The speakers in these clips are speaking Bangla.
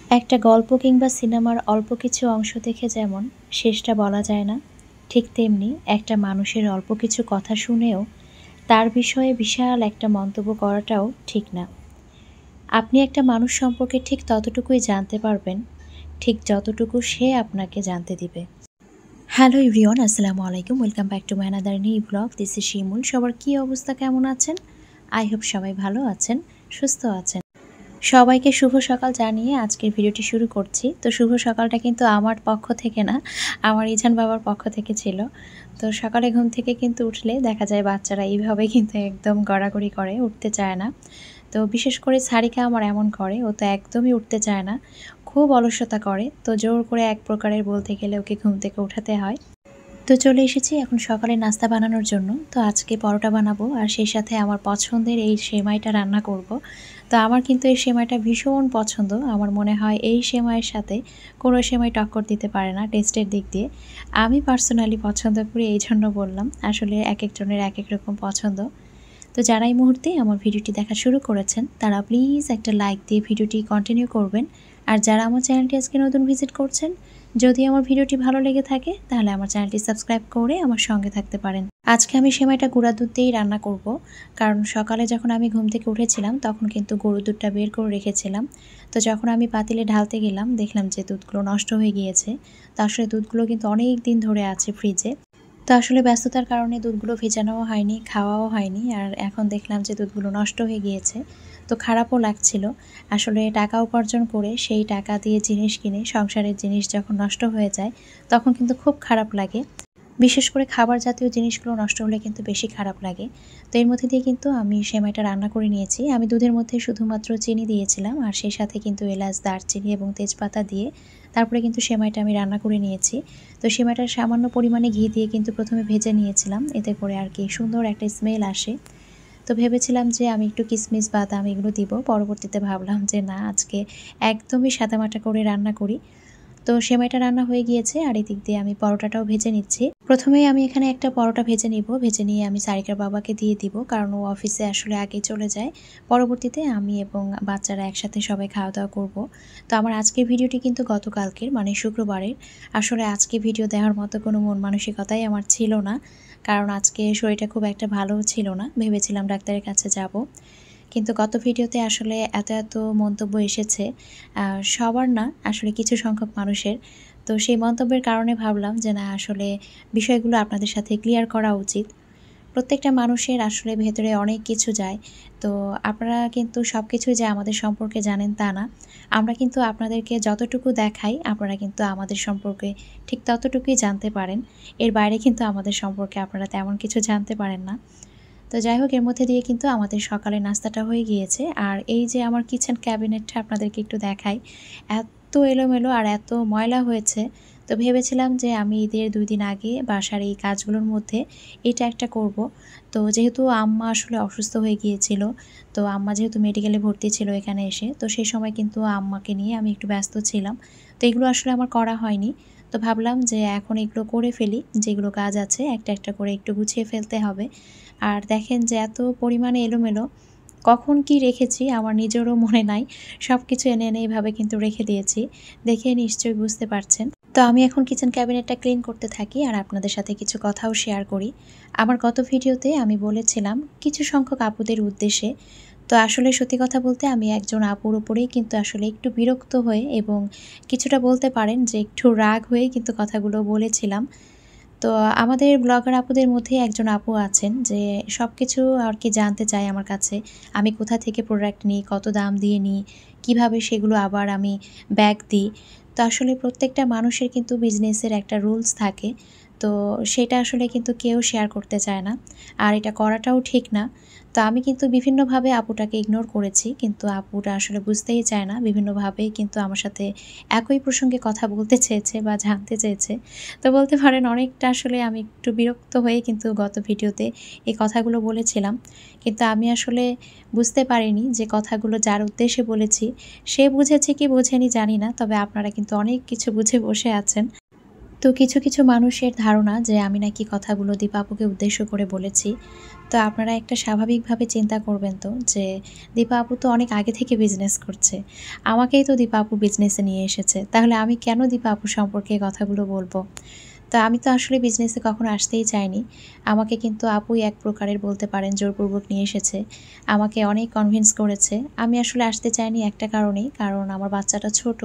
একটা গল্প কিংবা সিনেমার অল্প কিছু অংশ দেখে যেমন শেষটা বলা যায় না, ঠিক তেমনি একটা মানুষের অল্প কিছু কথা শুনেও তার বিষয়ে বিশাল একটা মন্তব্য করাটাও ঠিক না। আপনি একটা মানুষ সম্পর্কে ঠিক ততটুকুই জানতে পারবেন, ঠিক যতটুকু সে আপনাকে জানতে দিবে। হ্যালো এভরিওয়ান, আসসালামু আলাইকুম। Welcome back to my another new blog. This is Shimul. সবার কী অবস্থা, কেমন আছেন? আই হোপ সবাই ভালো আছেন, সুস্থ আছেন। সবাইকে শুভ সকাল জানিয়ে আজকের ভিডিওটি শুরু করছি। তো শুভ সকালটা কিন্তু আমার পক্ষ থেকে না, আমার ইজান বাবার পক্ষ থেকে ছিল। তো সকালে ঘুম থেকে কিন্তু উঠলে দেখা যায় বাচ্চারা এইভাবে কিন্তু একদম গড়াগড়ি করে, উঠতে চায় না। তো বিশেষ করে সারিকা আমার এমন করে, ও তো একদমই উঠতে চায় না, খুব অলসতা করে। তো জোর করে এক প্রকারের বলতে গেলে ওকে ঘুম থেকে উঠাতে হয়। তো চলে এসেছি এখন সকালে নাস্তা বানানোর জন্য। তো আজকে পরোটা বানাবো আর সেই সাথে আমার পছন্দের এই সেমাইটা রান্না করব। তো আমার কিন্তু এই সেমাইটা ভীষণ পছন্দ। আমার মনে হয় এই সেমাইয়ের সাথে কোনো সেমাই টক্কর দিতে পারে না টেস্টের দিক দিয়ে। আমি পার্সোনালি পছন্দ করি, এই জন্য বললাম। আসলে একেকজনের একেক রকম পছন্দ। তো যারা এই মুহূর্তে আমার ভিডিওটি দেখা শুরু করেছেন তারা প্লিজ একটা লাইক দিয়ে ভিডিওটি কন্টিনিউ করবেন। আর যারা আমার চ্যানেলটি আজকে নতুন ভিজিট করছেন, যদি আমার ভিডিওটি ভালো লেগে থাকে তাহলে আমার চ্যানেলটি সাবস্ক্রাইব করে আমার সঙ্গে থাকতে পারেন। আজকে আমি সেমাইটা গুঁড়া দুধ দিয়েই রান্না করব, কারণ সকালে যখন আমি ঘুম থেকে উঠেছিলাম তখন কিন্তু গরুর দুধটা বের করে রেখেছিলাম। তো যখন আমি পাতিলে ঢালতে গেলাম দেখলাম যে দুধগুলো নষ্ট হয়ে গিয়েছে। তো আসলে দুধগুলো কিন্তু অনেক দিন ধরে আছে ফ্রিজে। তো আসলে ব্যস্ততার কারণে দুধগুলো ভেজানোও হয়নি, খাওয়াও হয়নি। আর এখন দেখলাম যে দুধগুলো নষ্ট হয়ে গিয়েছে। তো খারাপও লাগছিল। আসলে টাকা উপার্জন করে সেই টাকা দিয়ে জিনিস কিনে সংসারের জিনিস যখন নষ্ট হয়ে যায় তখন কিন্তু খুব খারাপ লাগে। বিশেষ করে খাবার জাতীয় জিনিসগুলো নষ্ট হলে কিন্তু বেশি খারাপ লাগে। তো এর মধ্যে দিয়ে কিন্তু আমি সেমাইটা রান্না করে নিয়েছি। আমি দুধের মধ্যে শুধুমাত্র চিনি দিয়েছিলাম আর সেই সাথে কিন্তু এলাচ, দারচিনি এবং তেজপাতা দিয়ে তারপরে কিন্তু সেমাইটা আমি রান্না করে নিয়েছি। তো সেমাইটা সামান্য পরিমাণে ঘি দিয়ে কিন্তু প্রথমে ভেজে নিয়েছিলাম, এতে করে আর কি সুন্দর একটা স্মেল আসে। তো ভেবেছিলাম যে আমি একটু কিশমিশ, বাদাম এগুলো দিব। পরবর্তীতে ভাবলাম যে না, আজকে একদমই সাদামাটা করে রান্না করি। তো সেমাইটা রান্না হয়ে গিয়েছে আর এদিক দিয়ে আমি পরোটাটাও ভেজে নিচ্ছি। প্রথমেই আমি এখানে একটা পরোটা ভেজে নিব, ভেজে নিয়ে আমি সারিকার বাবাকে দিয়ে দিব, কারণ ও অফিসে আসলে আগে চলে যায়। পরবর্তীতে আমি এবং বাচ্চারা একসাথে সবাই খাওয়া দাওয়া করব। তো আমার আজকের ভিডিওটি কিন্তু গতকালকের মানে শুক্রবারের। আসলে আজকে ভিডিও দেওয়ার মতো কোনো মন মানসিকতাই আমার ছিল না, কারণ আজকে শরীরটা খুব একটা ভালো ছিল না। ভেবেছিলাম ডাক্তারের কাছে যাব, কিন্তু গত ভিডিওতে আসলে এত মন্তব্য এসেছে, সবার না, আসলে কিছু সংখ্যক মানুষের। তো সেই মন্তব্যের কারণে ভাবলাম যে না, আসলে বিষয়গুলো আপনাদের সাথে ক্লিয়ার করা উচিত। প্রত্যেকটা মানুষের আসলে ভেতরে অনেক কিছু যায়। তো আপনারা কিন্তু সব কিছুই যে আমাদের সম্পর্কে জানেন তা না। আমরা কিন্তু আপনাদেরকে যতটুকু দেখাই আপনারা কিন্তু আমাদের সম্পর্কে ঠিক ততটুকুই জানতে পারেন। এর বাইরে কিন্তু আমাদের সম্পর্কে আপনারা তেমন কিছু জানতে পারেন না। তো যাই হোক, এর মধ্যে দিয়ে কিন্তু আমাদের সকালে নাস্তাটা হয়ে গিয়েছে। আর এই যে আমার কিচেন ক্যাবিনেটটা আপনাদেরকে একটু দেখাই। এত এলোমেলো আর এত ময়লা হয়েছে। তো ভেবেছিলাম যে আমি ঈদের ২ দিন আগে বাসার এই কাজগুলোর মধ্যে এটা একটা করব। তো যেহেতু আম্মা আসলে অসুস্থ হয়ে গিয়েছিল, তো আম্মা যেহেতু মেডিকেলে ভর্তি ছিল এখানে এসে, তো সেই সময় কিন্তু আম্মাকে নিয়ে আমি একটু ব্যস্ত ছিলাম। তো এগুলো আসলে আমার করা হয়নি। তো ভাবলাম যে এখন এগুলো করে ফেলি, যেগুলো কাজ আছে একটা একটা করে একটু গুছিয়ে ফেলতে হবে। আর দেখেন যে এত পরিমাণে এলোমেলো, কখন কি রেখেছি আমার নিজেরও মনে নাই। সব কিছু এনে এনে এইভাবে কিন্তু রেখে দিয়েছি, দেখে নিশ্চয়ই বুঝতে পারছেন। তো আমি এখন কিচেন ক্যাবিনেটটা ক্লিন করতে থাকি আর আপনাদের সাথে কিছু কথাও শেয়ার করি। আমার গত ভিডিওতে আমি বলেছিলাম কিছু সংখ্যক আপুদের উদ্দেশ্যে। তো আসলে সত্যি কথা বলতে আমি একজন আপুর উপরেই কিন্তু আসলে একটু বিরক্ত হয়ে এবং কিছুটা বলতে পারেন যে একটু রাগ হয়ে কিন্তু কথাগুলো বলেছিলাম। তো আমাদের ব্লগার আপুদের মধ্যে একজন আপু আছেন যে সবকিছু আর কি জানতে চায় আমার কাছে। আমি কোথা থেকে প্রোডাক্ট নিই, কত দাম দিয়ে নিই, কিভাবে সেগুলো আবার আমি ব্যাক দিই। তো আসলে প্রত্যেকটা মানুষের কিন্তু বিজনেসের একটা রুলস থাকে। তো সেটা আসলে কিন্তু কেউ শেয়ার করতে চায় না। আর এটা করাটাও ঠিক না। তো আমি কিন্তু বিভিন্নভাবে আপুটাকে ইগনোর করেছি। কিন্তু আপুটা আসলে বুঝতেই চায় না। বিভিন্নভাবেই কিন্তু আমার সাথে একই প্রসঙ্গে কথা বলতে চেয়েছে বা জানতে চেয়েছে। তো বলতে পারেন অনেকটা আসলে আমি একটু বিরক্ত হয়ে কিন্তু গত ভিডিওতে এই কথাগুলো বলেছিলাম। কিন্তু আমি আসলে বুঝতে পারিনি যে কথাগুলো যার উদ্দেশ্যে বলেছি সে বুঝেছে কি বোঝেনি জানি না। তবে আপনারা কিন্তু অনেক কিছু বুঝে বসে আছেন। তো কিছু মানুষের ধারণা যে আমি নাকি কথাগুলো দীপা আপুকে উদ্দেশ্য করে বলেছি। তো আপনারা একটা স্বাভাবিকভাবে চিন্তা করবেন তো যে দীপা আপু তো অনেক আগে থেকে বিজনেস করছে। আমাকেই তো দীপা আপু বিজনেসে নিয়ে এসেছে। তাহলে আমি কেন দীপা আপুর সম্পর্কে এই কথাগুলো বলবো? তো আমি তো আসলে বিজনেসে কখনো আসতেই চাইনি। আমাকে কিন্তু আপুই এক প্রকারের বলতে পারেন জোরপূর্বক নিয়ে এসেছে। আমাকে অনেক কনভিন্স করেছে। আমি আসলে আসতে চাইনি একটা কারণেই, কারণ আমার বাচ্চাটা ছোট।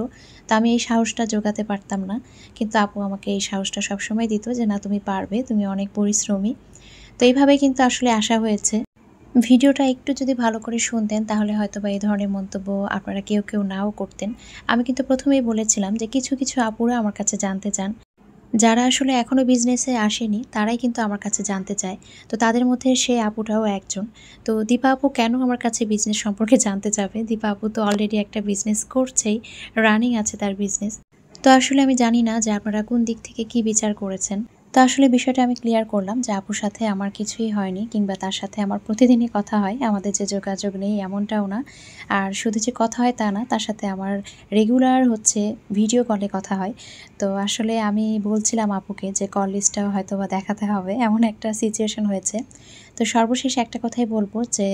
তো আমি এই সাহসটা জোগাতে পারতাম না। কিন্তু আপু আমাকে এই সাহসটা সবসময় দিত যে, "না তুমি পারবে, তুমি অনেক পরিশ্রমী।" তো এইভাবেই কিন্তু আসলে আসা হয়েছে। ভিডিওটা একটু যদি ভালো করে শুনতেন তাহলে হয়তোবা এই ধরনের মন্তব্য আপনারা কেউ নাও করতেন। আমি কিন্তু ১ম এই বলেছিলাম যে কিছু আপুরা আমার কাছে জানতে চান। যারা আসলে এখনো বিজনেসে আসেনি তারাই কিন্তু আমার কাছে জানতে চায়। তো তাদের মধ্যে সে আপুটাও একজন। তো দীপা আপু কেন আমার কাছে বিজনেস সম্পর্কে জানতে চাবে? দীপা আপু তো অলরেডি একটা বিজনেস করছেই, রানিং আছে তার বিজনেস। তো আসলে আমি জানি না যে আপনারা কোন দিক থেকে কি বিচার করেছেন। তো আসলে বিষয়টা আমি ক্লিয়ার করলাম যে আপুর সাথে আমার কিছুই হয়নি, কিংবা তার সাথে আমার প্রতিদিনই কথা হয়। আমাদের যে যোগাযোগ নেই এমনটাও না। আর শুধু যে কথা হয় তা না, তার সাথে আমার রেগুলার হচ্ছে ভিডিও কলে কথা হয়। তো আসলে আমি বলছিলাম আপুকে যে কল লিস্টটাও হয়তোবা দেখাতে হবে, এমন একটা সিচুয়েশন হয়েছে। তো সর্বশেষ একটা কথাই বলব যে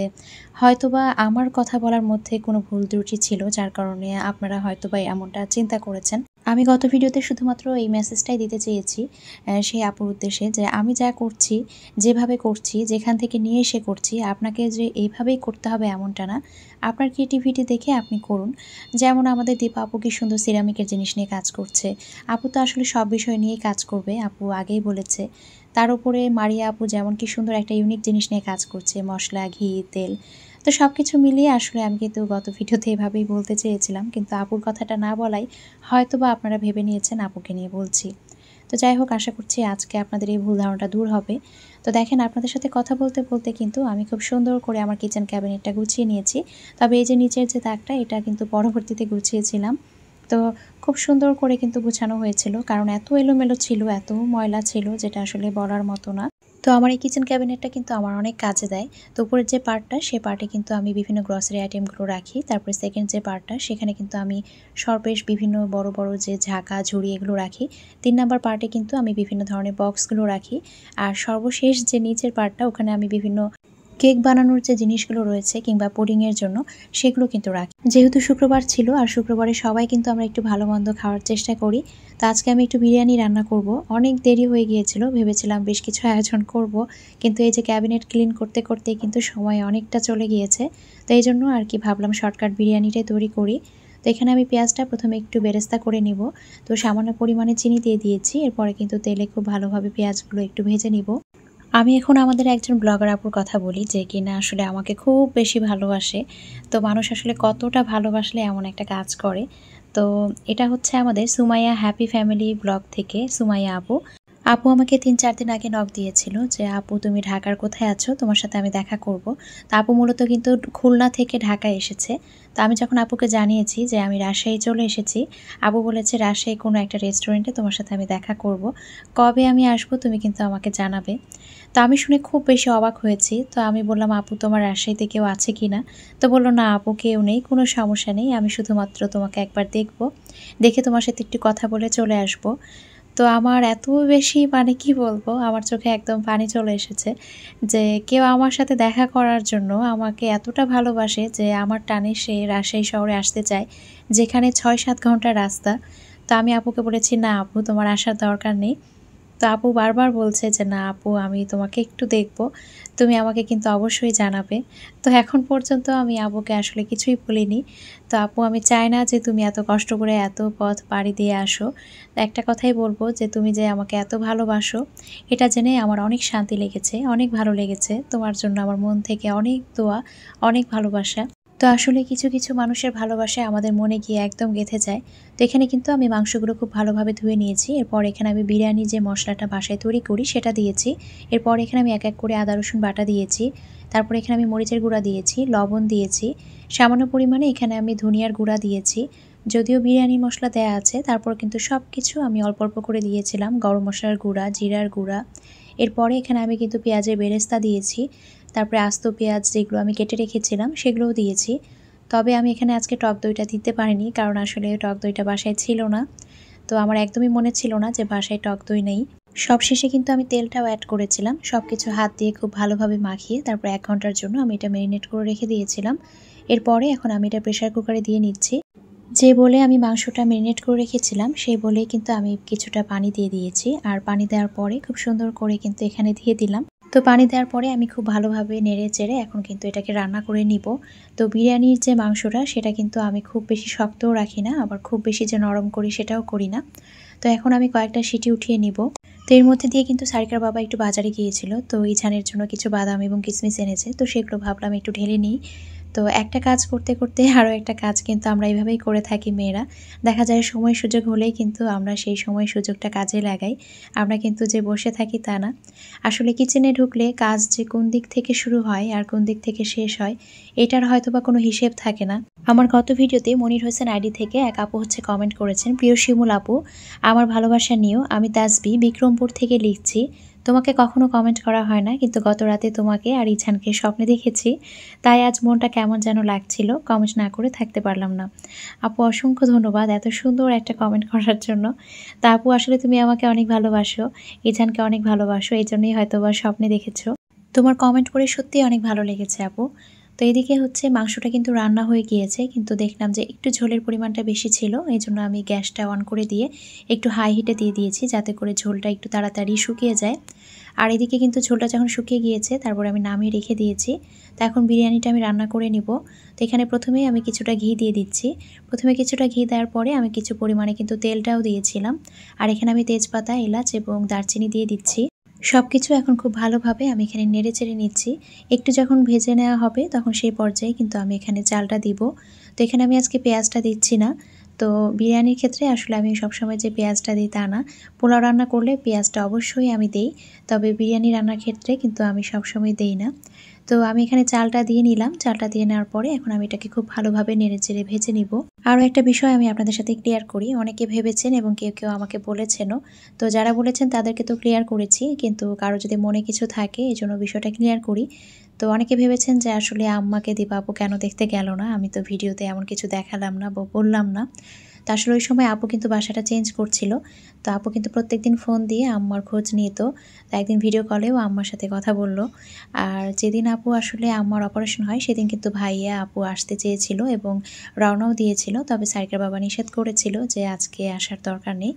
হয়তোবা আমার কথা বলার মধ্যে কোনো ভুল ত্রুটি ছিল, যার কারণে আপনারা হয়তোবা এমনটা চিন্তা করেছেন। আমি গত ভিডিওতে শুধুমাত্র এই মেসেজটাই দিতে চেয়েছি সেই আপুর উদ্দেশ্যে যে আমি যা করছি, যেভাবে করছি, যেখান থেকে নিয়ে এসে করছি, আপনাকে যে এইভাবেই করতে হবে এমনটা না। আপনার ক্রিয়েটিভিটি দেখে আপনি করুন। যেমন আমাদের দীপা আপু কি সুন্দর সিরামিকের জিনিস নিয়ে কাজ করছে। আপু তো আসলে সব বিষয় নিয়েই কাজ করবে, আপু আগেই বলেছে। তার উপরে মারিয়া আপু যেমন কি সুন্দর একটা ইউনিক জিনিস নিয়ে কাজ করছে, মসলা, ঘি, তেল। তো সবকিছু মিলিয়ে আসলে আমি কিন্তু গত ভিডিওতে এভাবেই বলতে চেয়েছিলাম, কিন্তু আপুর কথাটা না বলাই হয়তোবা আপনারা ভেবে নিয়েছেন আপুকে নিয়ে বলছি। তো যাই হোক, আশা করছি আজকে আপনাদের এই ভুল ধারণাটা দূর হবে। তো দেখেন, আপনাদের সাথে কথা বলতে বলতে কিন্তু আমি খুব সুন্দর করে আমার কিচেন ক্যাবিনেটটা গুছিয়ে নিয়েছি। তবে এই যে নিচের যে তাকটা, এটা কিন্তু পরবর্তীতে গুছিয়েছিলাম। তো খুব সুন্দর করে কিন্তু গুছানো হয়েছিল, কারণ এত এলোমেলো ছিল, এত ময়লা ছিল, যেটা আসলে বলার মতো না। তো আমার এই কিচেন ক্যাবিনেটটা কিন্তু আমার অনেক কাজে দেয়। তো উপরের যে পার্টটা, সে পার্টে কিন্তু আমি বিভিন্ন গ্রসারি আইটেমগুলো রাখি। তারপরে সেকেন্ড যে পার্টটা, সেখানে কিন্তু আমি সরপেশ, বিভিন্ন বড় যে ঝাঁকা, ঝুড়ি এগুলো রাখি। ৩ নাম্বার পার্টে কিন্তু আমি বিভিন্ন ধরনের বক্সগুলো রাখি। আর সর্বশেষ যে নিচের পার্টটা, ওখানে আমি বিভিন্ন কেক বানানোর যে জিনিসগুলো রয়েছে কিংবা পুডিংয়ের জন্য, সেগুলো কিন্তু রাখি। যেহেতু শুক্রবার ছিল আর শুক্রবারে সবাই কিন্তু আমরা একটু ভালো মন্দ খাওয়ার চেষ্টা করি। তো আজকে আমি একটু বিরিয়ানি রান্না করব। অনেক দেরি হয়ে গিয়েছিল, ভেবেছিলাম বেশ কিছু আয়োজন করব, কিন্তু এই যে ক্যাবিনেট ক্লিন করতে করতে কিন্তু সময় অনেকটা চলে গিয়েছে। তো এই জন্য আর কি ভাবলাম শর্টকাট বিরিয়ানিটাই তৈরি করি। তো এখানে আমি পেঁয়াজটা প্রথমে একটু বেরেস্তা করে নিব। তো সামান্য পরিমাণে চিনি দিয়ে দিয়েছি। এরপরে কিন্তু তেলে খুব ভালোভাবে পেঁয়াজগুলো একটু ভেজে নিব। আমি এখন আমাদের একজন ব্লগার আপুর কথা বলি, যে কিনা আসলে আমাকে খুব বেশি ভালোবাসে। তো মানুষ আসলে কতটা ভালোবাসলে এমন একটা কাজ করে। তো এটা হচ্ছে আমাদের সুমাইয়া হ্যাপি ফ্যামিলি ব্লগ থেকে সুমাইয়া আপু। আপু আমাকে ৩-৪ দিন আগে নক দিয়েছিল যে, "আপু তুমি ঢাকার কোথায় আছো? তোমার সাথে আমি দেখা করব।" তো আপু মূলত কিন্তু খুলনা থেকে ঢাকায় এসেছে। তো আমি যখন আপুকে জানিয়েছি যে আমি রাজশাহী চলে এসেছি, আপু বলেছে, "রাজশাহী কোনো একটা রেস্টুরেন্টে তোমার সাথে আমি দেখা করব। কবে আমি আসবো তুমি কিন্তু আমাকে জানাবে।" তো আমি শুনে খুব বেশি অবাক হয়েছি। তো আমি বললাম, "আপু তোমার রাজশাহীতে কেউ আছে কিনা?" তো বলল, "না আপু, কেউ নেই, কোনো সমস্যা নেই। আমি শুধুমাত্র তোমাকে একবার দেখব। দেখে তোমার সাথে একটু কথা বলে চলে আসবো।" তো আমার এত বেশি, মানে কি বলবো, আমার চোখে একদম পানি চলে এসেছে যে কেউ আমার সাথে দেখা করার জন্য আমাকে এতটা ভালোবাসে যে আমার টানে সে রাজশাহী শহরে আসতে চায়, যেখানে ৬-৭ ঘন্টার রাস্তা। তো আমি আপুকে বলেছি, "না আপু, তোমার আসার দরকার নেই।" তো আপু বারবার বলছে যে, "না আপু, আমি তোমাকে একটু দেখব। তুমি আমাকে কিন্তু অবশ্যই জানাবে।" তো এখন পর্যন্ত আমি আপুকে আসলে কিছুই বলিনি। তো আপু, আমি চাই না যে তুমি এত কষ্ট করে এত পথ পাড়ি দিয়ে আসো। তো একটা কথাই বলব যে তুমি যে আমাকে এত ভালোবাসো, এটা জেনে আমার অনেক শান্তি লেগেছে, অনেক ভালো লেগেছে। তোমার জন্য আমার মন থেকে অনেক দোয়া, অনেক ভালোবাসা। তো আসলে কিছু মানুষের ভালোবাসা আমাদের মনে গিয়ে একদম গেঁথে যায়। তো এখানে কিন্তু আমি মাংসগুলো খুব ভালোভাবে ধুয়ে নিয়েছি। এরপর এখানে আমি বিরিয়ানি যে মশলাটা বাসায় তৈরি করি সেটা দিয়েছি। এরপর এখানে আমি এক এক করে আদা রসুন বাটা দিয়েছি। তারপর এখানে আমি মরিচের গুঁড়া দিয়েছি, লবণ দিয়েছি। সামান্য পরিমাণে এখানে আমি ধনিয়ার গুঁড়া দিয়েছি। যদিও বিরিয়ানি মশলা দেয়া আছে, তারপর কিন্তু সবকিছু আমি অল্প অল্প করে দিয়েছিলাম। গরম মশলার গুঁড়া, জিরার গুঁড়া। এরপরে এখানে আমি কিন্তু পেঁয়াজের বেরেস্তা দিয়েছি। তারপরে আস্ত পেঁয়াজ যেগুলো আমি কেটে রেখেছিলাম সেগুলোও দিয়েছি। তবে আমি এখানে আজকে টক দইটা দিতে পারিনি, কারণ আসলে টক দইটা বাসায় ছিল না। তো আমার একদমই মনে ছিল না যে বাসায় টক দই নেই। সবশেষে কিন্তু আমি তেলটাও অ্যাড করেছিলাম। সবকিছু হাত দিয়ে খুব ভালোভাবে মাখিয়ে তারপর ১ ঘন্টার জন্য আমি এটা ম্যারিনেট করে রেখে দিয়েছিলাম। এরপরে এখন আমি এটা প্রেসার কুকারে দিয়ে নিচ্ছি। যে বলে আমি মাংসটা ম্যারিনেট করে রেখেছিলাম সেই বলেই কিন্তু আমি কিছুটা পানি দিয়ে দিয়েছি। আর পানি দেওয়ার পরে খুব সুন্দর করে কিন্তু এখানে দিয়ে দিলাম। তো পানি দেওয়ার পরে আমি খুব ভালোভাবে নেড়ে-চেড়ে এখন কিন্তু এটাকে রান্না করে নিব। তো বিরিয়ানির যে মাংসটা সেটা কিন্তু আমি খুব বেশি শক্তও রাখি না, আবার খুব বেশি যে নরম করি সেটাও করি না। তো এখন আমি কয়েকটা সিটি উঠিয়ে নিব। তো এর মধ্যে দিয়ে কিন্তু সারিকার বাবা একটু বাজারে গিয়েছিল। তো ইছানের জন্য কিছু বাদাম এবং কিশমিশ এনেছে। তো সেগুলো ভাবলাম একটু ঢেলে নিই। তো একটা কাজ করতে, করতে আরও একটা কাজ কিন্তু আমরা এভাবেই করে থাকি মেয়েরা। দেখা যায় সময় সুযোগ হলেই কিন্তু আমরা সেই সময় সুযোগটা কাজে লাগাই। আমরা কিন্তু যে বসে থাকি তা না। আসলে কিচেনে ঢুকলে কাজ যে কোন দিক থেকে শুরু হয় আর কোন দিক থেকে শেষ হয় এটার হয়তোবা কোনো হিসেব থাকে না। আমার গত ভিডিওতে মনির হোসেন আইডি থেকে এক আপু কমেন্ট করেছেন, প্রিয় শিমুল আপু, আমার ভালোবাসা নিও, আমি তাসবি বিক্রমপুর থেকে লিখছি। তোমাকে কখনো কমেন্ট করা হয় না, কিন্তু গত রাতে তোমাকে আর ইছানকে স্বপ্নে দেখেছি, তাই আজ মনটা কেমন যেন লাগছিল, কমেন্ট না করে থাকতে পারলাম না। আপু অসংখ্য ধন্যবাদ এত সুন্দর একটা কমেন্ট করার জন্য। তা আপু আসলে তুমি আমাকে অনেক ভালোবাসো, ইছানকে অনেক ভালোবাসো, এই জন্যই হয়তো বা স্বপ্নে দেখেছো। তোমার কমেন্ট করে সত্যিই অনেক ভালো লেগেছে আপু। তো এদিকে মাংসটা কিন্তু রান্না হয়ে গিয়েছে, কিন্তু দেখলাম যে একটু ঝোলের পরিমাণটা বেশি ছিল, এই জন্য আমি গ্যাসটা অন করে দিয়ে একটু হাই হিটে দিয়ে দিয়েছি যাতে করে ঝোলটা একটু তাড়াতাড়ি শুকিয়ে যায়। আর এদিকে কিন্তু ঝোলটা যখন শুকিয়ে গিয়েছে তারপরে আমি নামিয়ে রেখে দিয়েছি। তো এখন বিরিয়ানিটা আমি রান্না করে নিব। তো এখানে প্রথমেই আমি কিছুটা ঘি দিয়ে দিচ্ছি। প্রথমে কিছুটা ঘি দেওয়ার পরে আমি কিছু পরিমাণে কিন্তু তেলটাও দিয়েছিলাম। আর এখানে আমি তেজপাতা, এলাচ এবং দারচিনি দিয়ে দিচ্ছি। সবকিছু এখন খুব ভালোভাবে আমি এখানে নেড়েচেড়ে নিচ্ছি। একটু যখন ভেজে নেওয়া হবে তখন সেই পর্যায়ে কিন্তু আমি এখানে চালটা দিব। তো এখানে আমি আজকে পেঁয়াজটা দিচ্ছি না। তো বিরিয়ানির ক্ষেত্রে আসলে আমি সবসময় যে পেঁয়াজটা দিই তা না। পোলাও রান্না করলে পেঁয়াজটা অবশ্যই আমি দেই। তবে বিরিয়ানি রান্নার ক্ষেত্রে কিন্তু আমি সবসময় দেই না। তো আমি এখানে চালটা দিয়ে নিলাম। চালটা দিয়ে নেওয়ার পরে এখন আমি এটাকে খুব ভালোভাবে নেড়েচেড়ে ভেজে নিব। আরও একটা বিষয় আমি আপনাদের সাথে ক্লিয়ার করি। অনেকে ভেবেছেন এবং কেউ, কেউ আমাকে বলেছেনও। তো যারা বলেছেন তাদেরকে তো ক্লিয়ার করেছি, কিন্তু কারো যদি মনে কিছু থাকে এজন্য বিষয়টা ক্লিয়ার করি। তো অনেকে ভেবেছেন যে আসলে আম্মাকে দীপা আপু কেন দেখতে গেল না, আমি তো ভিডিওতে এমন কিছু দেখালাম না বা বললাম না। তো আসলে ওই সময় আপু কিন্তু বাসাটা চেঞ্জ করছিল। তো আপু কিন্তু প্রত্যেকদিন ফোন দিয়ে আম্মার খোঁজ নিত। তো একদিন ভিডিও কলেও আম্মার সাথে কথা বলল। আর যেদিন আপু আসলে আম্মার অপারেশন হয় সেদিন কিন্তু ভাইয়া আপু আসতে চেয়েছিল এবং রওনাও দিয়েছিল, তবে সারিকার বাবা নিষেধ করেছিল যে আজকে আসার দরকার নেই।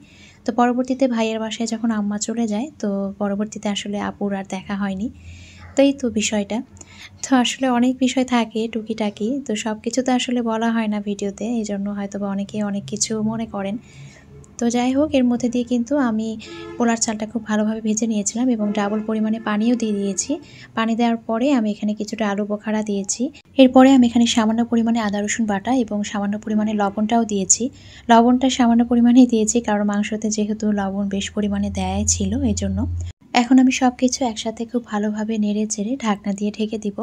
তো পরবর্তীতে ভাইয়ের বাসায় যখন আম্মা চলে যায় তো পরবর্তীতে আসলে আপুর আর দেখা হয়নি। তো এই তো বিষয়টা। তো আসলে অনেক বিষয় থাকে টুকিটাকি, তো সব কিছু তো আসলে বলা হয় না ভিডিওতে, এই জন্য হয়তো বা অনেকে অনেক কিছু মনে করেন। তো যাই হোক, এর মধ্যে দিয়ে কিন্তু আমি পোলার চালটা খুব ভালোভাবে ভেজে নিয়েছিলাম এবং ডাবল পরিমাণে পানিও দিয়ে দিয়েছি। পানি দেওয়ার পরে আমি এখানে কিছুটা আলু বোখারা দিয়েছি। এরপরে আমি এখানে সামান্য পরিমাণে আদা রসুন বাটা এবং সামান্য পরিমাণে লবণটাও দিয়েছি। লবণটা সামান্য পরিমাণেই দিয়েছি কারণ মাংসতে যেহেতু লবণ বেশ পরিমাণে দেয়াই ছিল এজন্য। এখন আমি সবকিছু একসাথে খুব ভালোভাবে নেড়ে-চেড়ে ঢাকনা দিয়ে ঢেকে দিব।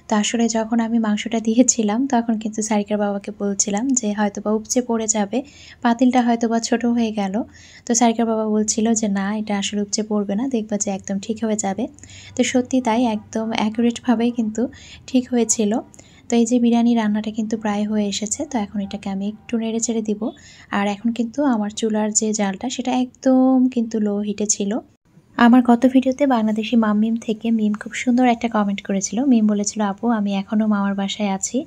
তো আসলে যখন আমি মাংসটা দিয়েছিলাম তখন কিন্তু সারিকার বাবাকে বলছিলাম যে হয়তোবা উপচে পড়ে যাবে, পাতিলটা হয়তোবা ছোট হয়ে গেল। তো সারিকার বাবা বলছিল যে না, এটা আসলে উপচে পড়বে না, দেখবা যে একদম ঠিক হয়ে যাবে। তো সত্যি তাই, একদম অ্যাকুরেটভাবেই কিন্তু ঠিক হয়েছিল। তো এই যে বিরিয়ানি রান্নাটা কিন্তু প্রায় হয়ে এসেছে। তো এখন এটাকে আমি একটু নেড়ে-চেড়ে দিব। আর এখন কিন্তু আমার চুলার যে জালটা সেটা একদম কিন্তু লো হিটে ছিল। আমার গত ভিডিওতে বাংলাদেশি মাম্মিম থেকে মিম খুব সুন্দর একটা কমেন্ট করেছিল। মিম বলেছিল, আপু আমি এখনও মামার বাসায় আছি,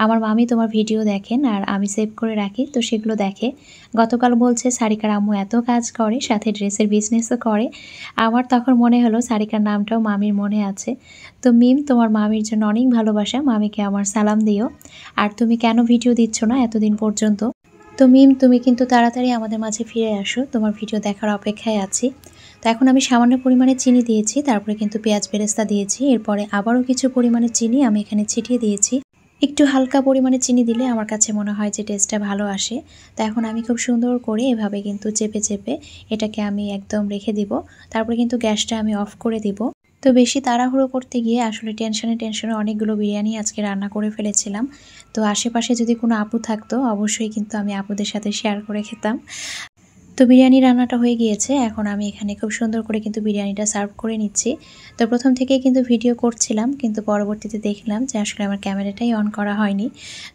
আমার মামি তোমার ভিডিও দেখেন আর আমি সেভ করে রাখি, তো সেগুলো দেখে। গতকাল বলছে সারিকার আম্মু এত কাজ করে, সাথে ড্রেসের বিজনেসও করে। আমার তখন মনে হলো সারিকার নামটাও মামির মনে আছে। তো মিম, তোমার মামির জন্য অনেক ভালোবাসা, মামিকে আমার সালাম দিও। আর তুমি কেন ভিডিও দিচ্ছ না এতদিন পর্যন্ত? তো মিম, তুমি কিন্তু তাড়াতাড়ি আমাদের মাঝে ফিরে আসো, তোমার ভিডিও দেখার অপেক্ষায় আছি। তো এখন আমি সামান্য পরিমাণে চিনি দিয়েছি, তারপরে কিন্তু পেঁয়াজ বেরেস্তা দিয়েছি, এরপরে আবারও কিছু পরিমাণে চিনি আমি এখানে ছিটিয়ে দিয়েছি। একটু হালকা পরিমাণে চিনি দিলে আমার কাছে মনে হয় যে টেস্টটা ভালো আসে। তো এখন আমি খুব সুন্দর করে এভাবে কিন্তু চেপে চেপে এটাকে আমি একদম রেখে দিব। তারপরে কিন্তু গ্যাসটা আমি অফ করে দিব। তো বেশি তাড়াহুড়ো করতে গিয়ে আসলে টেনশনে অনেকগুলো বিরিয়ানি আজকে রান্না করে ফেলেছিলাম। তো আশেপাশে যদি কোনো আপু থাকতো অবশ্যই কিন্তু আমি আপুদের সাথে শেয়ার করে খেতাম। তো বিরিয়ানি রান্নাটা হয়ে গিয়েছে, এখন আমি এখানে খুব সুন্দর করে কিন্তু বিরিয়ানিটা সার্ভ করে নিচ্ছি। তো প্রথম থেকেই কিন্তু ভিডিও করছিলাম, কিন্তু পরবর্তীতে দেখলাম যে আসলে আমার ক্যামেরাটাই অন করা হয়নি।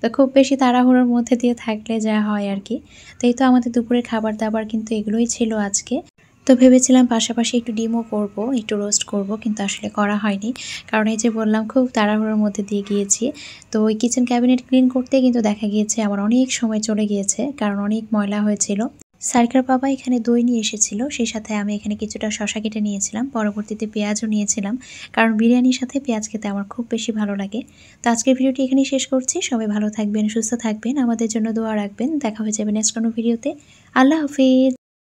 তো খুব বেশি তাড়াহুড়োর মধ্যে দিয়ে থাকলে যা হয় আর কি। তো এই তো আমাদের দুপুরের খাবার দাবার কিন্তু এগুলোই ছিল আজকে। তো ভেবেছিলাম পাশাপাশি একটু ডিমও করব, একটু রোস্ট করব, কিন্তু আসলে করা হয়নি। কারণ এই যে বললাম খুব তাড়াহুড়োর মধ্যে দিয়ে গিয়েছি। তো ওই কিচেন ক্যাবিনেট ক্লিন করতে কিন্তু দেখা গিয়েছে আমার অনেক সময় চলে গিয়েছে, কারণ অনেক ময়লা হয়েছিল। সারিকার বাবা এখানে দই নিয়ে এসেছিল, সেই সাথে আমি এখানে কিছুটা শসা কেটে নিয়েছিলাম, পরবর্তীতে পেঁয়াজও নিয়েছিলাম, কারণ বিরিয়ানির সাথে পেঁয়াজ খেতে আমার খুব বেশি ভালো লাগে। তো আজকের ভিডিওটি এখানেই শেষ করছি। সবাই ভালো থাকবেন, সুস্থ থাকবেন, আমাদের জন্য দোয়া রাখবেন। দেখা হয়ে যাবে নেক্সট কোনো ভিডিওতে। আল্লাহ হাফেজ।